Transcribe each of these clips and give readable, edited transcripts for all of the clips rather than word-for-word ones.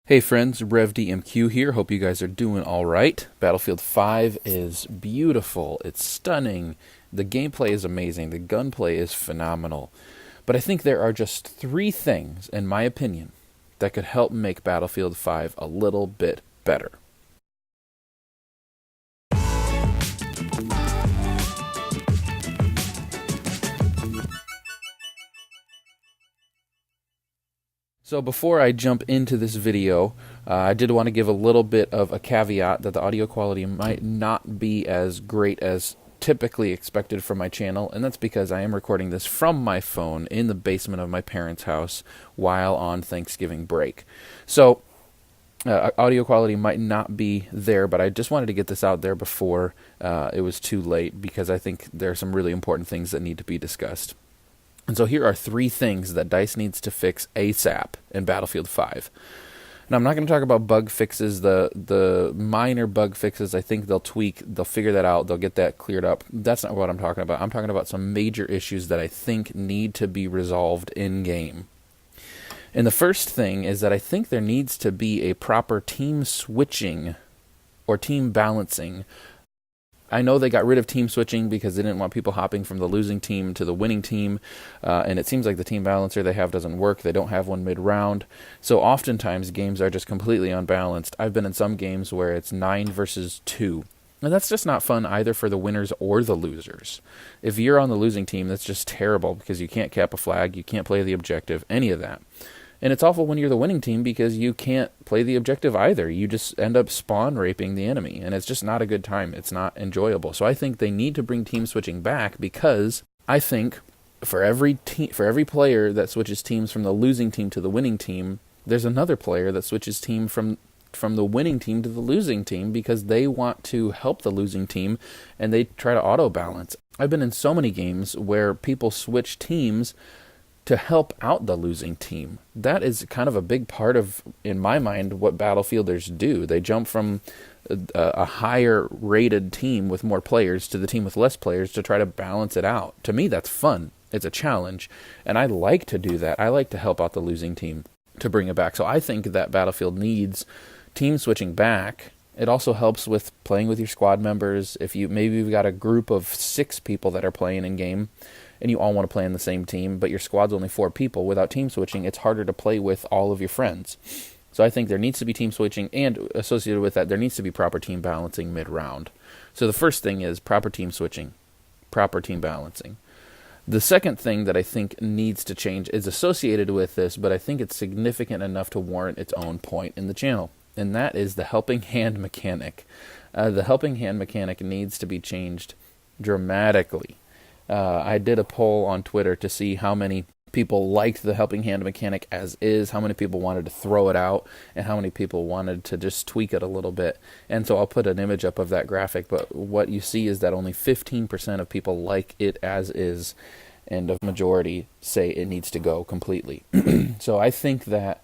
Hey friends, RevDMQ here. Hope you guys are doing all right. Battlefield 5 is beautiful. It's stunning. The gameplay is amazing. The gunplay is phenomenal. But I think there are just three things, in my opinion, that could help make Battlefield 5 a little bit better. So before I jump into this video, I did want to give a little bit of a caveat that the audio quality might not be as great as typically expected from my channel, and that's because I am recording this from my phone in the basement of my parents' house while on Thanksgiving break. So audio quality might not be there, but I just wanted to get this out there before it was too late, because I think there are some really important things that need to be discussed. And so here are three things that DICE needs to fix ASAP in Battlefield 5. Now, I'm not going to talk about bug fixes, the minor bug fixes. I think they'll figure that out, they'll get that cleared up. That's not what I'm talking about. I'm talking about some major issues that I think need to be resolved in-game. And the first thing is that I think there needs to be a proper team switching or team balancing. I know they got rid of team switching because they didn't want people hopping from the losing team to the winning team, and it seems like the team balancer they have doesn't work. They don't have one mid-round, so oftentimes games are just completely unbalanced. I've been in some games where it's 9 versus 2, and that's just not fun either for the winners or the losers. If you're on the losing team, that's just terrible because you can't cap a flag, you can't play the objective, any of that. And it's awful when you're the winning team because you can't play the objective either. You just end up spawn raping the enemy, and it's just not a good time. It's not enjoyable. So I think they need to bring team switching back, because I think for every player that switches teams from the losing team to the winning team, there's another player that switches team from the winning team to the losing team because they want to help the losing team and they try to auto balance. I've been in so many games where people switch teams to help out the losing team. That is kind of a big part of, in my mind, what Battlefielders do. They jump from a higher rated team with more players to the team with less players to try to balance it out. To me, that's fun. It's a challenge, and I like to do that. I like to help out the losing team to bring it back. So I think that Battlefield needs team switching back. It also helps with playing with your squad members. If maybe you've got a group of 6 people that are playing in game, and you all want to play in the same team, but your squad's only 4 people. Without team switching, it's harder to play with all of your friends. So I think there needs to be team switching, and associated with that, there needs to be proper team balancing mid-round. So the first thing is proper team switching, proper team balancing. The second thing that I think needs to change is associated with this, but I think it's significant enough to warrant its own point in the channel, and that is the helping hand mechanic. The helping hand mechanic needs to be changed dramatically. I did a poll on Twitter to see how many people liked the helping hand mechanic as is, how many people wanted to throw it out, and how many people wanted to just tweak it a little bit. And so I'll put an image up of that graphic, but what you see is that only 15% of people like it as is, and a majority say it needs to go completely. So I think that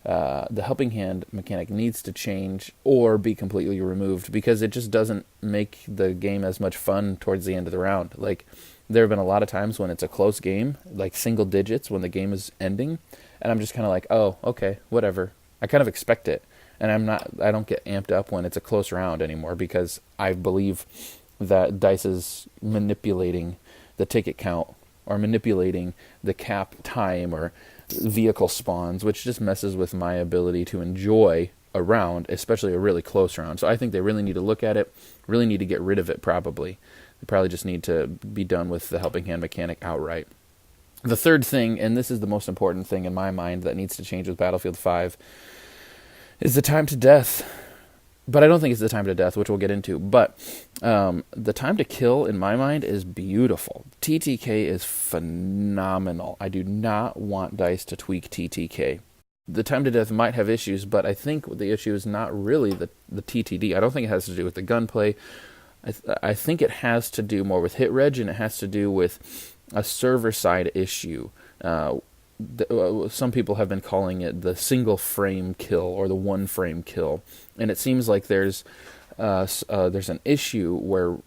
the helping hand mechanic needs to change or be completely removed, because it just doesn't make the game as much fun towards the end of the round. Like, there have been a lot of times when it's a close game, like single digits when the game is ending, and I'm just kind of like, oh, okay, whatever. I kind of expect it, and I don't get amped up when it's a close round anymore, because I believe that DICE is manipulating the ticket count or manipulating the cap time or vehicle spawns, which just messes with my ability to enjoy a round, especially a really close round. So I think they really need to look at it, really need to get rid of it probably. They probably just need to be done with the helping hand mechanic outright. The third thing, and this is the most important thing in my mind that needs to change with Battlefield 5, is the time to death. But I don't think it's the time to death, which we'll get into. But the time to kill, in my mind, is beautiful. TTK is phenomenal. I do not want DICE to tweak TTK. The time to death might have issues, but I think the issue is not really the TTD. I don't think it has to do with the gunplay. I think it has to do more with hit reg, and it has to do with a server-side issue. Some people have been calling it the single-frame kill or the one-frame kill, and it seems like there's an issue where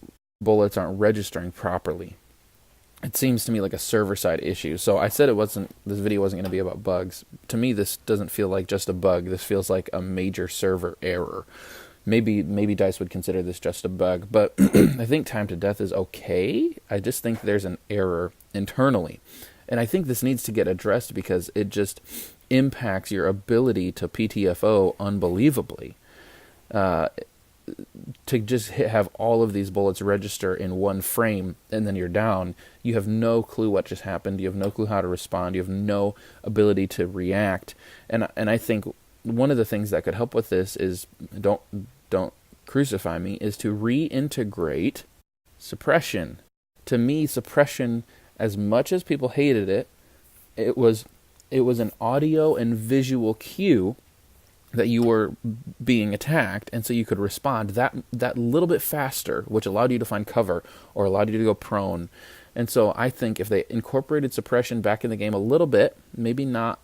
bullets aren't registering properly. it seems to me like a server-side issue. So I said this video wasn't going to be about bugs. To me, this doesn't feel like just a bug. This feels like a major server error. Maybe DICE would consider this just a bug, but I think time to death is okay. I just think there's an error internally. And I think this needs to get addressed because it just impacts your ability to PTFO unbelievably. To just have all of these bullets register in one frame and then you're down, you have no clue what just happened. You have no clue how to respond. You have no ability to react. And I think one of the things that could help with this is, don't crucify me, is to reintegrate suppression. To me, suppression, as much as people hated it, it was an audio and visual cue that you were being attacked, and so you could respond that little bit faster, which allowed you to find cover or allowed you to go prone. And so I think if they incorporated suppression back in the game a little bit, maybe not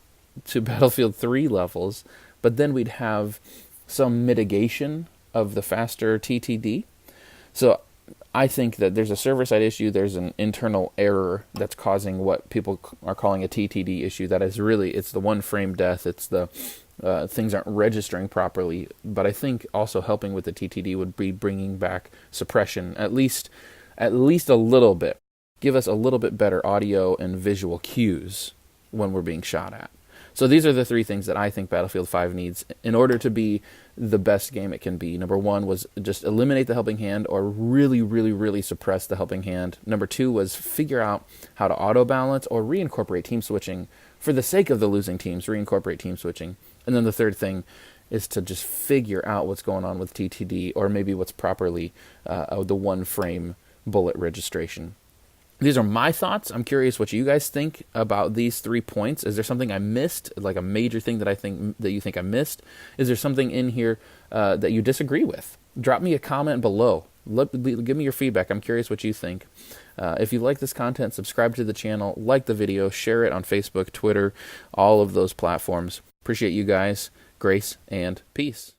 to Battlefield 3 levels, but then we'd have some mitigation of the faster TTD. So I think that there's a server-side issue, there's an internal error that's causing what people are calling a TTD issue. That is really, it's the one-frame death, it's the things aren't registering properly. But I think also helping with the TTD would be bringing back suppression, at least a little bit. Give us a little bit better audio and visual cues when we're being shot at. So these are the three things that I think Battlefield 5 needs in order to be the best game it can be. Number one was just eliminate the helping hand or really, really, really suppress the helping hand. Number two was figure out how to auto-balance or reincorporate team switching. For the sake of the losing teams, reincorporate team switching. And then the third thing is to just figure out what's going on with TTD, or maybe what's properly the one-frame bullet registration. These are my thoughts. I'm curious what you guys think about these 3 points. Is there something I missed, like a major thing that you think I missed? Is there something in here that you disagree with? Drop me a comment below. Give me your feedback. I'm curious what you think. If you like this content, subscribe to the channel, like the video, share it on Facebook, Twitter, all of those platforms. Appreciate you guys. Grace and peace.